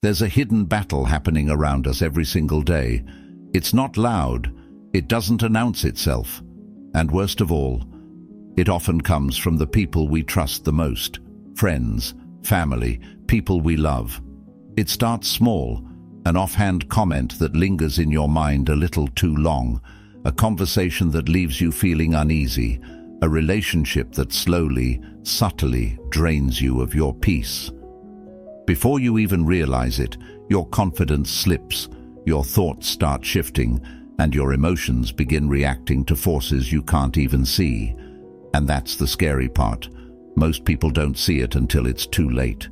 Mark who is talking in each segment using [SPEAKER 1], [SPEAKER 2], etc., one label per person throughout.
[SPEAKER 1] There's a hidden battle happening around us every single day. It's not loud, it doesn't announce itself, and worst of all, it often comes from the people we trust the most: friends, family, people we love. It starts small, an offhand comment that lingers in your mind a little too long, a conversation that leaves you feeling uneasy, a relationship that slowly, subtly drains you of your peace. Before you even realize it, your confidence slips, your thoughts start shifting, and your emotions begin reacting to forces you can't even see. And that's the scary part. Most people don't see it until it's too late.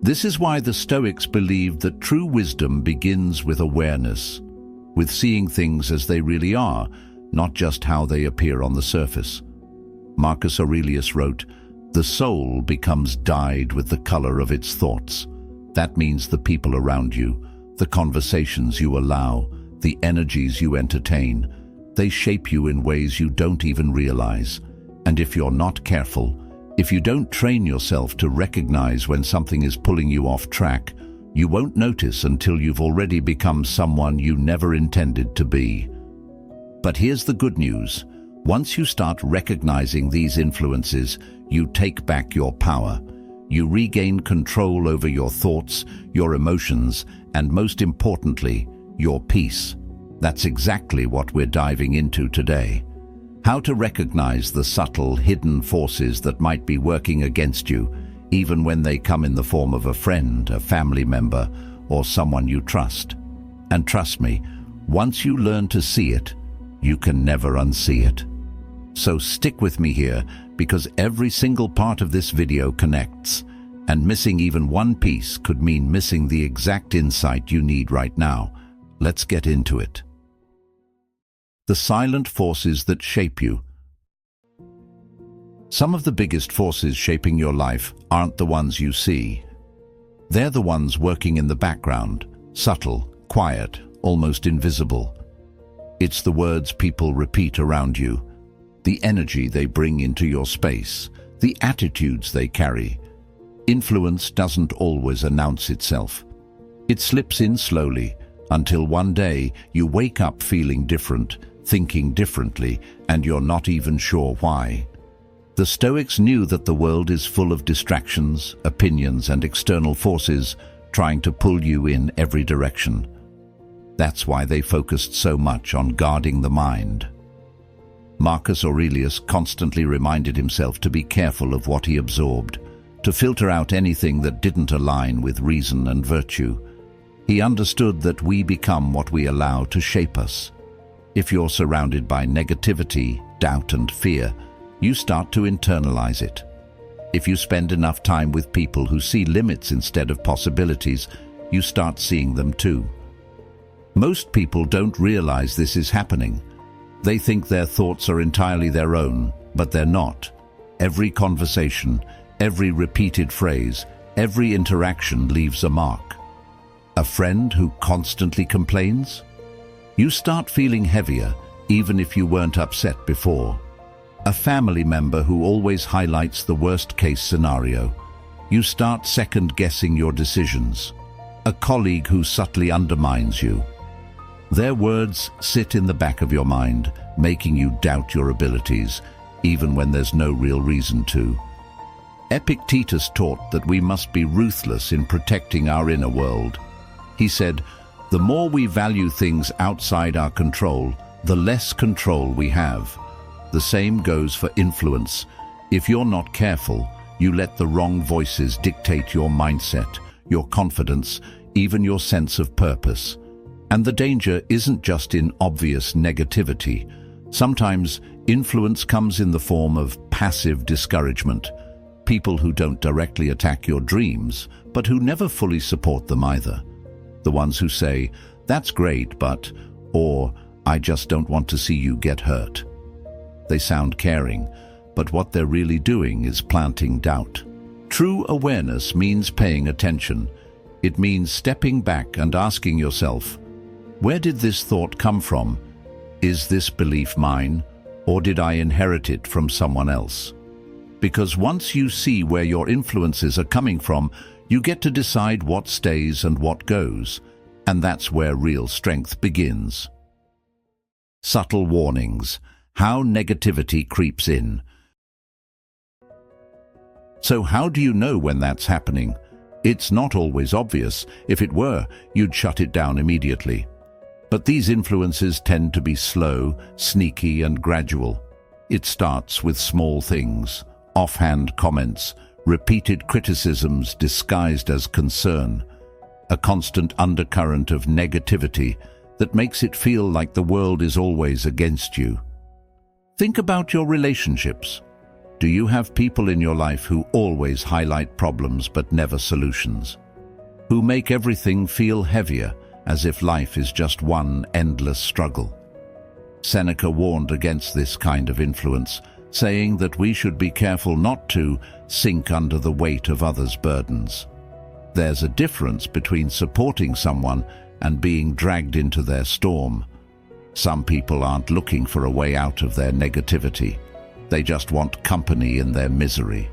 [SPEAKER 1] This is why the Stoics believed that true wisdom begins with awareness, with seeing things as they really are, not just how they appear on the surface. Marcus Aurelius wrote, "The soul becomes dyed with the color of its thoughts." That means the people around you, the conversations you allow, the energies you entertain, they shape you in ways you don't even realize. And if you're not careful, if you don't train yourself to recognize when something is pulling you off track, you won't notice until you've already become someone you never intended to be. But here's the good news. Once you start recognizing these influences, you take back your power. You regain control over your thoughts, your emotions, and most importantly, your peace. That's exactly what we're diving into today. How to recognize the subtle, hidden forces that might be working against you, even when they come in the form of a friend, a family member, or someone you trust. And trust me, once you learn to see it, you can never unsee it. So stick with me here, because every single part of this video connects, and missing even one piece could mean missing the exact insight you need right now. Let's get into it. The silent forces that shape you. Some of the biggest forces shaping your life aren't the ones you see. They're the ones working in the background, subtle, quiet, almost invisible. It's the words people repeat around you, the energy they bring into your space, the attitudes they carry. Influence doesn't always announce itself. It slips in slowly, until one day you wake up feeling different, thinking differently, and you're not even sure why. The Stoics knew that the world is full of distractions, opinions, and external forces trying to pull you in every direction. That's why they focused so much on guarding the mind. Marcus Aurelius constantly reminded himself to be careful of what he absorbed, to filter out anything that didn't align with reason and virtue. He understood that we become what we allow to shape us. If you're surrounded by negativity, doubt, and fear, you start to internalize it. If you spend enough time with people who see limits instead of possibilities, you start seeing them too. Most people don't realize this is happening. They think their thoughts are entirely their own, but they're not. Every conversation, every repeated phrase, every interaction leaves a mark. A friend who constantly complains? You start feeling heavier, even if you weren't upset before. A family member who always highlights the worst-case scenario. You start second-guessing your decisions. A colleague who subtly undermines you. Their words sit in the back of your mind, making you doubt your abilities, even when there's no real reason to. Epictetus taught that we must be ruthless in protecting our inner world. He said, "The more we value things outside our control, the less control we have." The same goes for influence. If you're not careful, you let the wrong voices dictate your mindset, your confidence, even your sense of purpose. And the danger isn't just in obvious negativity. Sometimes influence comes in the form of passive discouragement. People who don't directly attack your dreams, but who never fully support them either. The ones who say, "That's great, but," or "I just don't want to see you get hurt." They sound caring, but what they're really doing is planting doubt. True awareness means paying attention. It means stepping back and asking yourself, where did this thought come from? Is this belief mine, or did I inherit it from someone else? Because once you see where your influences are coming from, You get to decide what stays and what goes, and that's where real strength begins. Subtle warnings. How negativity creeps in. So how do you know when that's happening? It's not always obvious. If it were, you'd shut it down immediately. But these influences tend to be slow, sneaky, and gradual. It starts with small things, offhand comments, repeated criticisms disguised as concern, a constant undercurrent of negativity that makes it feel like the world is always against you. Think about your relationships. Do you have people in your life who always highlight problems but never solutions? Who make everything feel heavier, as if life is just one endless struggle? Seneca warned against this kind of influence, saying that we should be careful not to sink under the weight of others' burdens. There's a difference between supporting someone and being dragged into their storm. Some people aren't looking for a way out of their negativity. They just want company in their misery.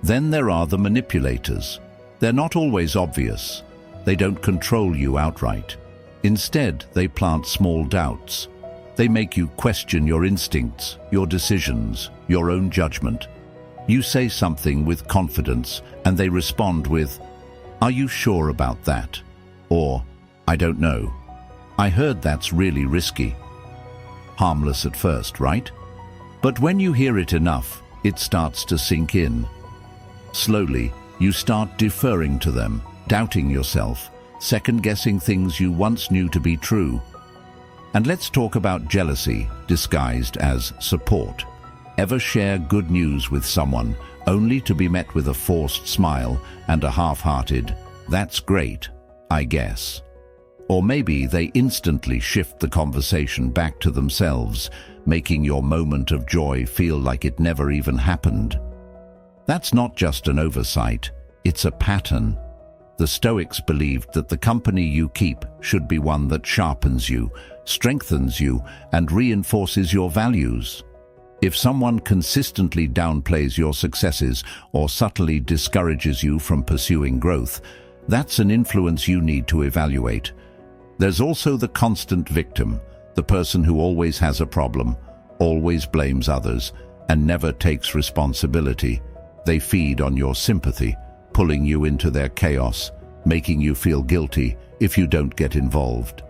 [SPEAKER 1] Then there are the manipulators. They're not always obvious. They don't control you outright. Instead, they plant small doubts. They make you question your instincts, your decisions, your own judgment. You say something with confidence, and they respond with, "Are you sure about that?" Or, "I don't know. I heard that's really risky." Harmless at first, right? But when you hear it enough, it starts to sink in. Slowly, you start deferring to them, doubting yourself, second-guessing things you once knew to be true. And let's talk about jealousy, disguised as support. Ever share good news with someone, only to be met with a forced smile and a half-hearted, "That's great, I guess"? Or maybe they instantly shift the conversation back to themselves, making your moment of joy feel like it never even happened. That's not just an oversight, it's a pattern. The Stoics believed that the company you keep should be one that sharpens you, strengthens you, and reinforces your values. If someone consistently downplays your successes or subtly discourages you from pursuing growth, that's an influence you need to evaluate. There's also the constant victim, the person who always has a problem, always blames others, and never takes responsibility. They feed on your sympathy, pulling you into their chaos, making you feel guilty if you don't get involved.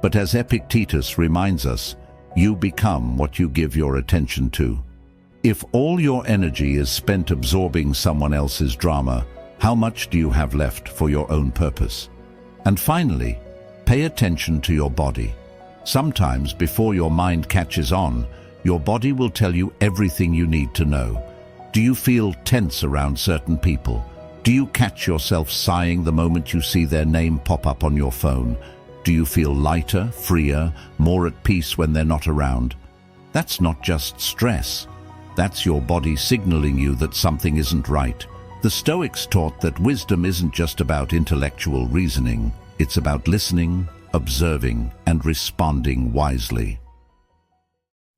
[SPEAKER 1] But as Epictetus reminds us, you become what you give your attention to. If all your energy is spent absorbing someone else's drama, how much do you have left for your own purpose? And finally, pay attention to your body. Sometimes, before your mind catches on, your body will tell you everything you need to know. Do you feel tense around certain people? Do you catch yourself sighing the moment you see their name pop up on your phone? Do you feel lighter, freer, more at peace when they're not around? That's not just stress. That's your body signaling you that something isn't right. The Stoics taught that wisdom isn't just about intellectual reasoning. It's about listening, observing, and responding wisely.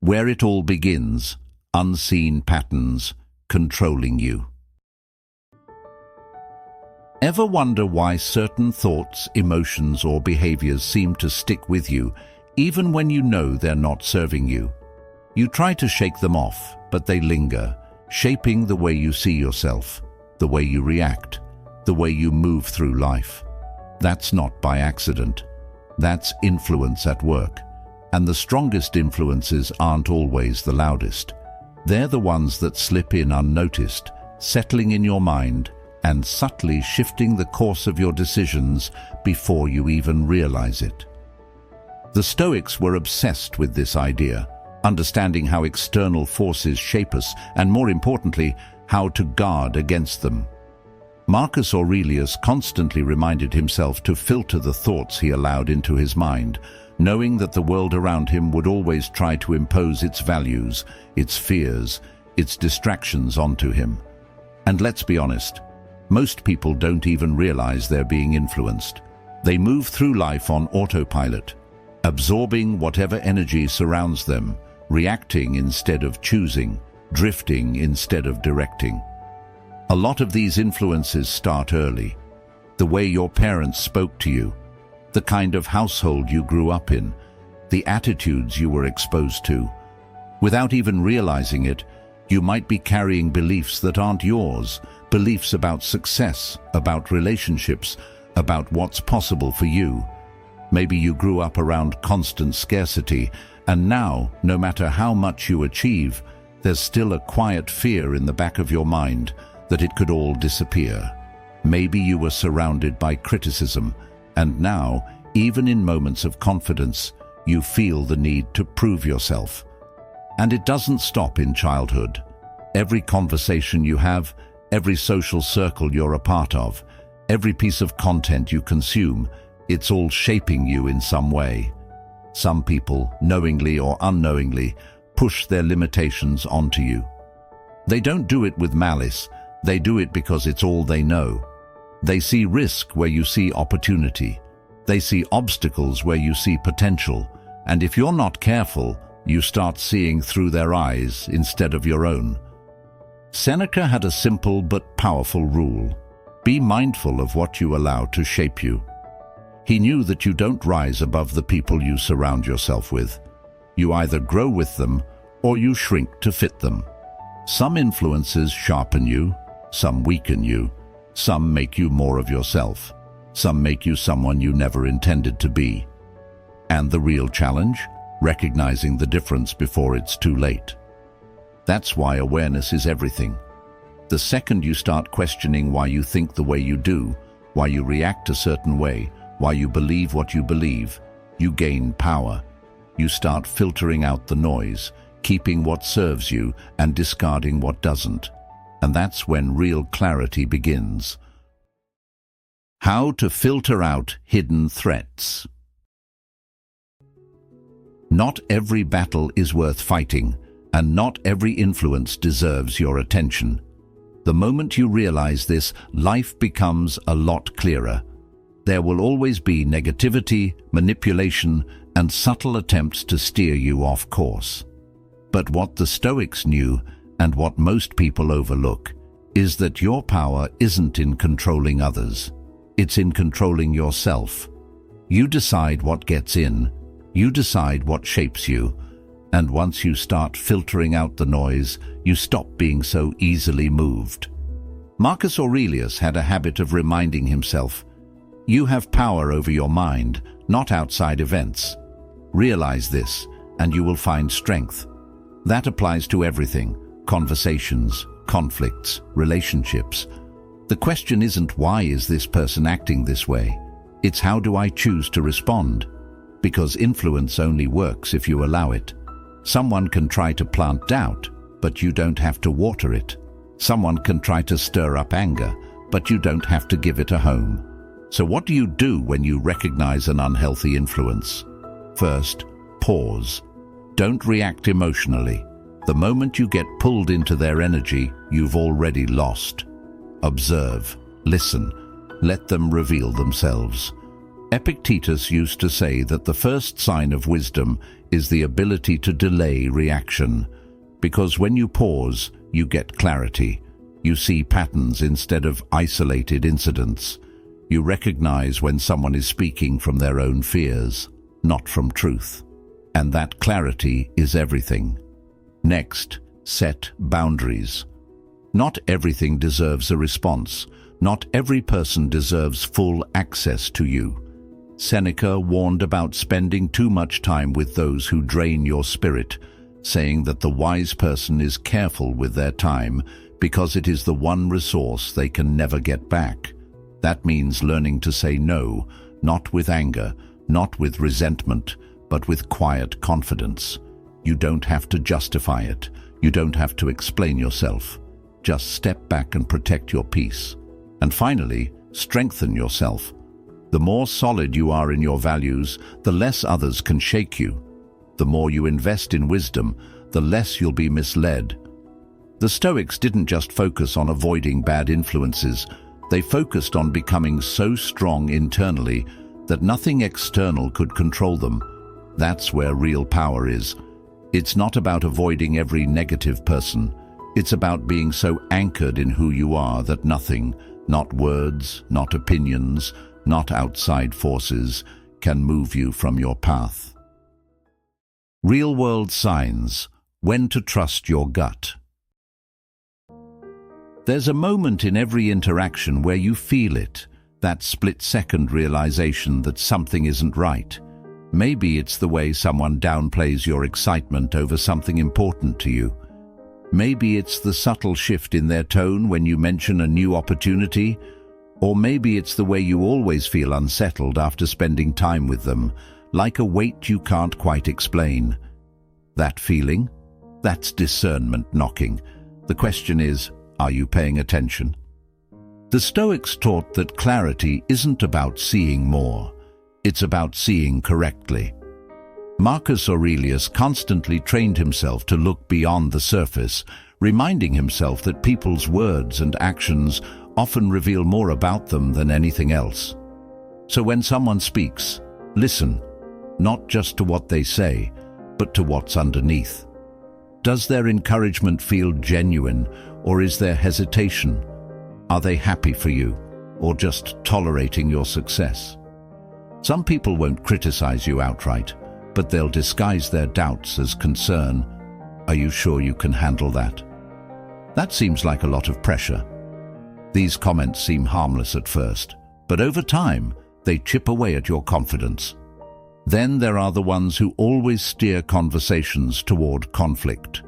[SPEAKER 1] Where it all begins, unseen patterns controlling you. Ever wonder why certain thoughts, emotions, or behaviors seem to stick with you, even when you know they're not serving you? You try to shake them off, but they linger, shaping the way you see yourself, the way you react, the way you move through life. That's not by accident. That's influence at work. And the strongest influences aren't always the loudest. They're the ones that slip in unnoticed, settling in your mind, and subtly shifting the course of your decisions before you even realize it. The Stoics were obsessed with this idea, understanding how external forces shape us and, more importantly, how to guard against them. Marcus Aurelius constantly reminded himself to filter the thoughts he allowed into his mind, knowing that the world around him would always try to impose its values, its fears, its distractions onto him. And let's be honest, most people don't even realize they're being influenced. They move through life on autopilot, absorbing whatever energy surrounds them, reacting instead of choosing, drifting instead of directing. A lot of these influences start early, the way your parents spoke to you, the kind of household you grew up in, the attitudes you were exposed to. Without even realizing it, you might be carrying beliefs that aren't yours, beliefs about success, about relationships, about what's possible for you. Maybe you grew up around constant scarcity, and now, no matter how much you achieve, there's still a quiet fear in the back of your mind that it could all disappear. Maybe you were surrounded by criticism, and now, even in moments of confidence, you feel the need to prove yourself. And it doesn't stop in childhood. Every conversation you have, every social circle you're a part of, every piece of content you consume, it's all shaping you in some way. Some people, knowingly or unknowingly, push their limitations onto you. They don't do it with malice, they do it because it's all they know. They see risk where you see opportunity. They see obstacles where you see potential. And if you're not careful, you start seeing through their eyes instead of your own. Seneca had a simple but powerful rule. Be mindful of what you allow to shape you. He knew that you don't rise above the people you surround yourself with. You either grow with them or you shrink to fit them. Some influences sharpen you, some weaken you, some make you more of yourself, some make you someone you never intended to be. And the real challenge? Recognizing the difference before it's too late. That's why awareness is everything. The second you start questioning why you think the way you do, why you react a certain way, why you believe what you believe, you gain power. You start filtering out the noise, keeping what serves you and discarding what doesn't. And that's when real clarity begins. How to filter out hidden threats. Not every battle is worth fighting, and not every influence deserves your attention. The moment you realize this, life becomes a lot clearer. There will always be negativity, manipulation, and subtle attempts to steer you off course. But what the Stoics knew, and what most people overlook, is that your power isn't in controlling others. It's in controlling yourself. You decide what gets in, you decide what shapes you, and once you start filtering out the noise, you stop being so easily moved. Marcus Aurelius had a habit of reminding himself, you have power over your mind, not outside events. Realize this, and you will find strength. That applies to everything: conversations, conflicts, relationships. The question isn't why is this person acting this way? It's how do I choose to respond? Because influence only works if you allow it. Someone can try to plant doubt, but you don't have to water it. Someone can try to stir up anger, but you don't have to give it a home. So what do you do when you recognize an unhealthy influence? First, pause. Don't react emotionally. The moment you get pulled into their energy, you've already lost. Observe, listen, let them reveal themselves. Epictetus used to say that the first sign of wisdom is the ability to delay reaction. Because when you pause, you get clarity. You see patterns instead of isolated incidents. You recognize when someone is speaking from their own fears, not from truth. And that clarity is everything. Next, set boundaries. Not everything deserves a response. Not every person deserves full access to you. Seneca warned about spending too much time with those who drain your spirit, saying that the wise person is careful with their time because it is the one resource they can never get back. That means learning to say no, not with anger, not with resentment, but with quiet confidence. You don't have to justify it. You don't have to explain yourself. Just step back and protect your peace. And finally, strengthen yourself. The more solid you are in your values, the less others can shake you. The more you invest in wisdom, the less you'll be misled. The Stoics didn't just focus on avoiding bad influences. They focused on becoming so strong internally that nothing external could control them. That's where real power is. It's not about avoiding every negative person. It's about being so anchored in who you are that nothing, Not words, not opinions, not outside forces can move you from your path. Real-world signs: when to trust your gut. There's a moment in every interaction where you feel it, that split-second realization that something isn't right. Maybe it's the way someone downplays your excitement over something important to you. Maybe it's the subtle shift in their tone when you mention a new opportunity, or maybe it's the way you always feel unsettled after spending time with them, like a weight you can't quite explain. That feeling? That's discernment knocking. The question is, are you paying attention? The Stoics taught that clarity isn't about seeing more. It's about seeing correctly. Marcus Aurelius constantly trained himself to look beyond the surface, reminding himself that people's words and actions often reveal more about them than anything else. So when someone speaks, listen, not just to what they say, but to what's underneath. Does their encouragement feel genuine, or is there hesitation? Are they happy for you, or just tolerating your success? Some people won't criticize you outright, but they'll disguise their doubts as concern. Are you sure you can handle that? That seems like a lot of pressure. These comments seem harmless at first, but over time, they chip away at your confidence. Then there are the ones who always steer conversations toward conflict.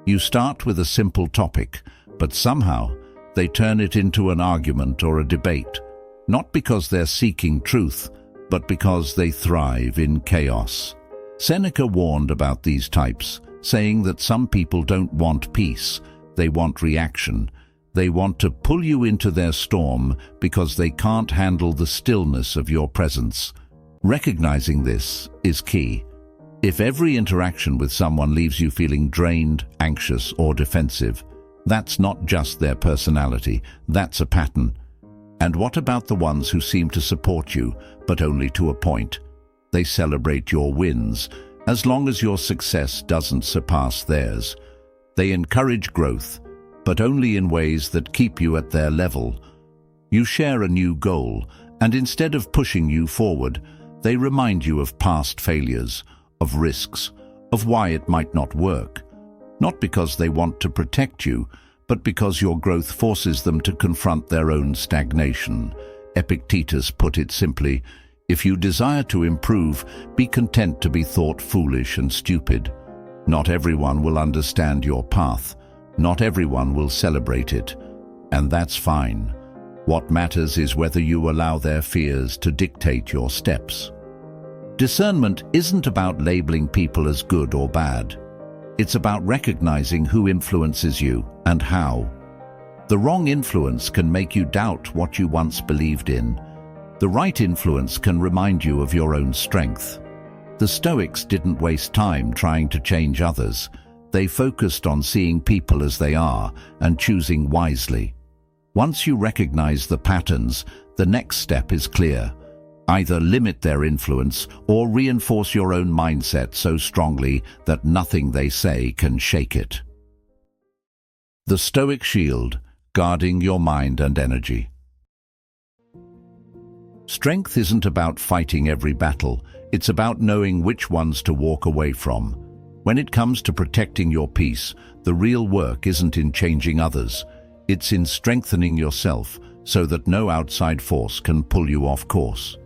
[SPEAKER 1] You start with a simple topic, but somehow they turn it into an argument or a debate, not because they're seeking truth, but because they thrive in chaos. Seneca warned about these types, saying that some people don't want peace, they want reaction. They want to pull you into their storm because they can't handle the stillness of your presence. Recognizing this is key. If every interaction with someone leaves you feeling drained, anxious, or defensive, that's not just their personality, that's a pattern. And what about the ones who seem to support you, but only to a point? They celebrate your wins, as long as your success doesn't surpass theirs. They encourage growth, but only in ways that keep you at their level. You share a new goal, and instead of pushing you forward, they remind you of past failures, of risks, of why it might not work. Not because they want to protect you, but because your growth forces them to confront their own stagnation. Epictetus put it simply, if you desire to improve, be content to be thought foolish and stupid. Not everyone will understand your path. Not everyone will celebrate it. And that's fine. What matters is whether you allow their fears to dictate your steps. Discernment isn't about labeling people as good or bad. It's about recognizing who influences you and how. The wrong influence can make you doubt what you once believed in. The right influence can remind you of your own strength. The Stoics didn't waste time trying to change others. They focused on seeing people as they are and choosing wisely. Once you recognize the patterns, the next step is clear. Either limit their influence or reinforce your own mindset so strongly that nothing they say can shake it. The Stoic Shield, guarding your mind and energy. Strength isn't about fighting every battle, it's about knowing which ones to walk away from. When it comes to protecting your peace, the real work isn't in changing others, it's in strengthening yourself so that no outside force can pull you off course.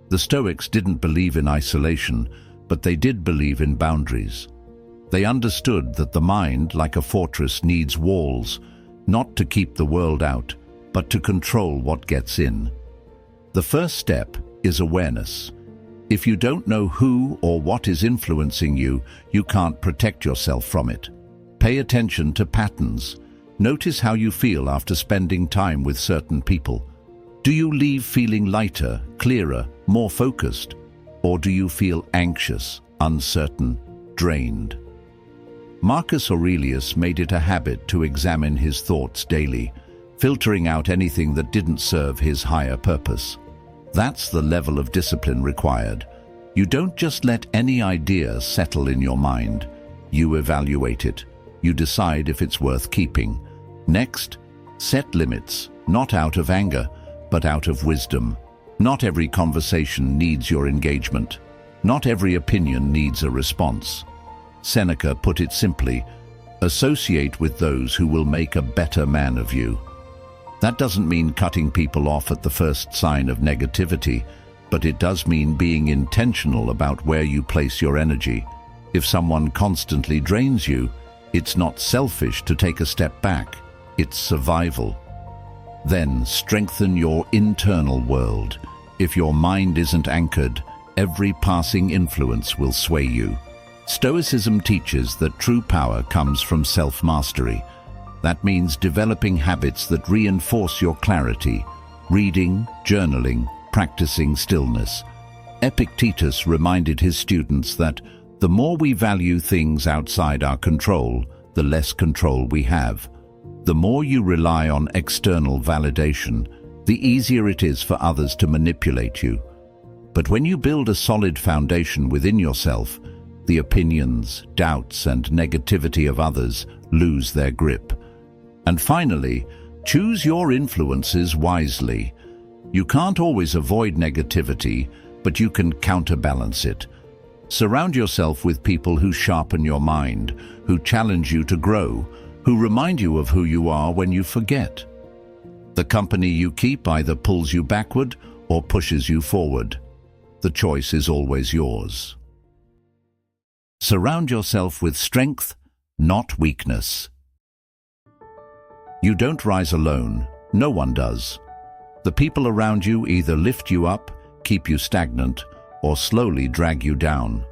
[SPEAKER 1] The Stoics didn't believe in isolation, but they did believe in boundaries. They understood that the mind, like a fortress, needs walls, not to keep the world out, but to control what gets in. The first step is awareness. If you don't know who or what is influencing you, you can't protect yourself from it. Pay attention to patterns. Notice how you feel after spending time with certain people. Do you leave feeling lighter, clearer, more focused? Or do you feel anxious, uncertain, drained? Marcus Aurelius made it a habit to examine his thoughts daily, filtering out anything that didn't serve his higher purpose. That's the level of discipline required. You don't just let any idea settle in your mind. You evaluate it. You decide if it's worth keeping. Next, set limits. not out of anger, but out of wisdom. Not every conversation needs your engagement. Not every opinion needs a response. Seneca put it simply, associate with those who will make a better man of you. That doesn't mean cutting people off at the first sign of negativity, but it does mean being intentional about where you place your energy. If someone constantly drains you, it's not selfish to take a step back, it's survival. Then strengthen your internal world. If your mind isn't anchored, every passing influence will sway you. Stoicism teaches that true power comes from self-mastery. That means developing habits that reinforce your clarity, reading, journaling, practicing stillness. Epictetus reminded his students that the more we value things outside our control, the less control we have. The more you rely on external validation, the easier it is for others to manipulate you. But when you build a solid foundation within yourself, the opinions, doubts, and negativity of others lose their grip. And finally, choose your influences wisely. You can't always avoid negativity, but you can counterbalance it. Surround yourself with people who sharpen your mind, who challenge you to grow, who remind you of who you are when you forget. The company you keep either pulls you backward or pushes you forward. The choice is always yours. Surround yourself with strength, not weakness. You don't rise alone. No one does. The people around you either lift you up, keep you stagnant, or slowly drag you down.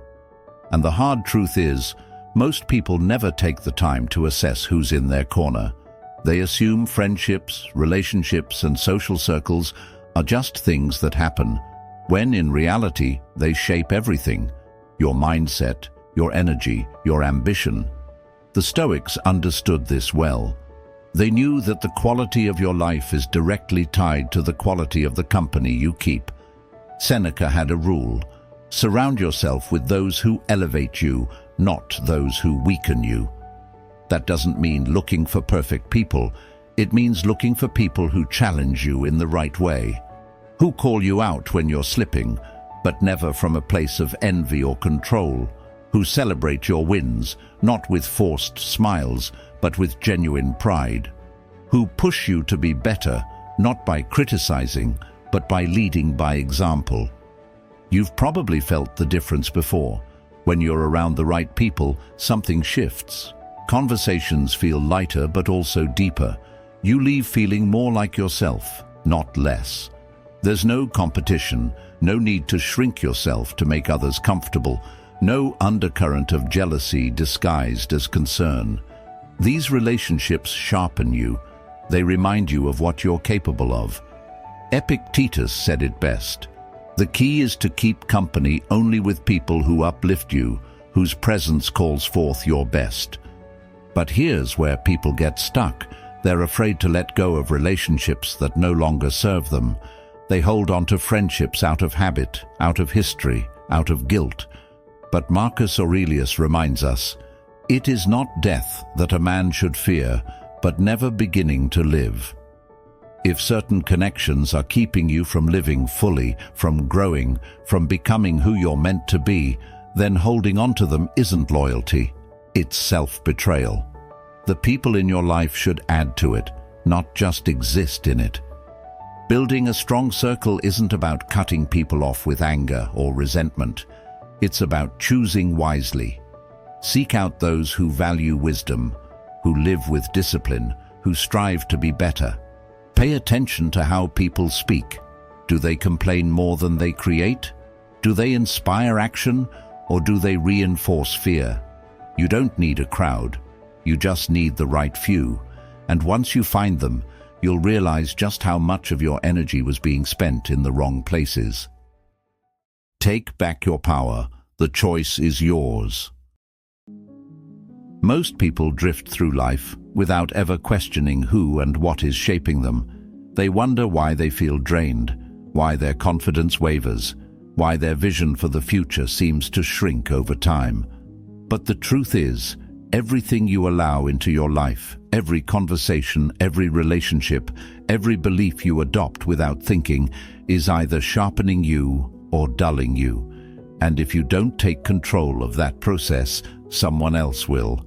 [SPEAKER 1] And the hard truth is, most people never take the time to assess who's in their corner. They assume friendships, relationships, and social circles are just things that happen, when in reality they shape everything: your mindset, your energy, your ambition. The Stoics understood this well. They knew that the quality of your life is directly tied to the quality of the company you keep. Seneca had a rule: surround yourself with those who elevate you, not those who weaken you. That doesn't mean looking for perfect people. It means looking for people who challenge you in the right way, who call you out when you're slipping, but never from a place of envy or control, who celebrate your wins, not with forced smiles, but with genuine pride, who push you to be better, not by criticizing, but by leading by example. You've probably felt the difference before. When you're around the right people, something shifts. Conversations feel lighter but also deeper. You leave feeling more like yourself, not less. There's no competition, no need to shrink yourself to make others comfortable, no undercurrent of jealousy disguised as concern. These relationships sharpen you. They remind you of what you're capable of. Epictetus said it best: the key is to keep company only with people who uplift you, whose presence calls forth your best. But here's where people get stuck. They're afraid to let go of relationships that no longer serve them. They hold on to friendships out of habit, out of history, out of guilt. But Marcus Aurelius reminds us, it is not death that a man should fear, but never beginning to live. If certain connections are keeping you from living fully, from growing, from becoming who you're meant to be, then holding on to them isn't loyalty, it's self-betrayal. The people in your life should add to it, not just exist in it. Building a strong circle isn't about cutting people off with anger or resentment. It's about choosing wisely. Seek out those who value wisdom, who live with discipline, who strive to be better. Pay attention to how people speak. Do they complain more than they create? Do they inspire action, or do they reinforce fear? You don't need a crowd. You just need the right few. And once you find them, you'll realize just how much of your energy was being spent in the wrong places. Take back your power. The choice is yours. Most people drift through life without ever questioning who and what is shaping them. They wonder why they feel drained, why their confidence wavers, why their vision for the future seems to shrink over time. But the truth is, Everything you allow into your life, every conversation, every relationship, every belief you adopt without thinking, is either sharpening you or dulling you. And if you don't take control of that process, someone else will.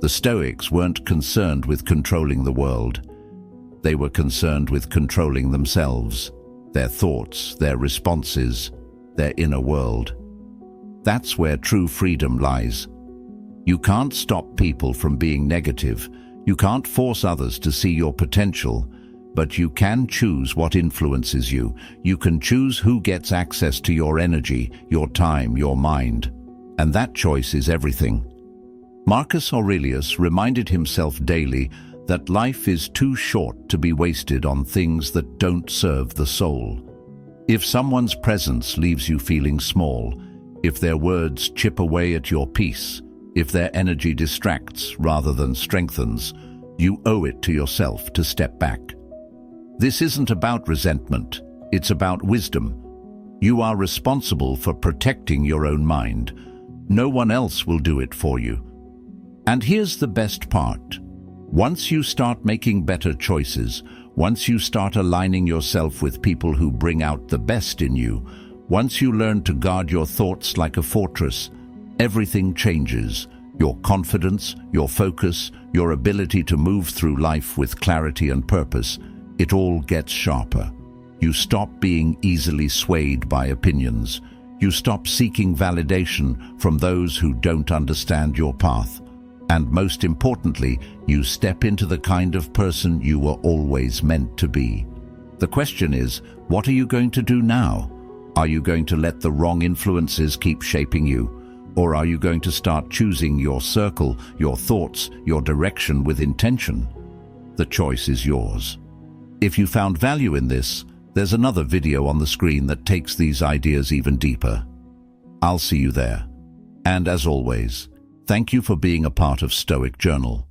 [SPEAKER 1] The Stoics weren't concerned with controlling the world. They were concerned with controlling themselves, their thoughts, their responses, their inner world. That's where true freedom lies. You can't stop people from being negative. You can't force others to see your potential, but you can choose what influences you. You can choose who gets access to your energy, your time, your mind. And that choice is everything. Marcus Aurelius reminded himself daily that life is too short to be wasted on things that don't serve the soul. If someone's presence leaves you feeling small, if their words chip away at your peace, if their energy distracts rather than strengthens, you owe it to yourself to step back. This isn't about resentment, it's about wisdom. You are responsible for protecting your own mind. No one else will do it for you. And here's the best part. Once you start making better choices, once you start aligning yourself with people who bring out the best in you, once you learn to guard your thoughts like a fortress, everything changes. Your confidence, your focus, your ability to move through life with clarity and purpose, it all gets sharper. You stop being easily swayed by opinions. You stop seeking validation from those who don't understand your path. And most importantly, you step into the kind of person you were always meant to be. The question is, what are you going to do now? Are you going to let the wrong influences keep shaping you? Or are you going to start choosing your circle, your thoughts, your direction with intention? The choice is yours. If you found value in this, there's another video on the screen that takes these ideas even deeper. I'll see you there. And as always, thank you for being a part of Stoic Journal.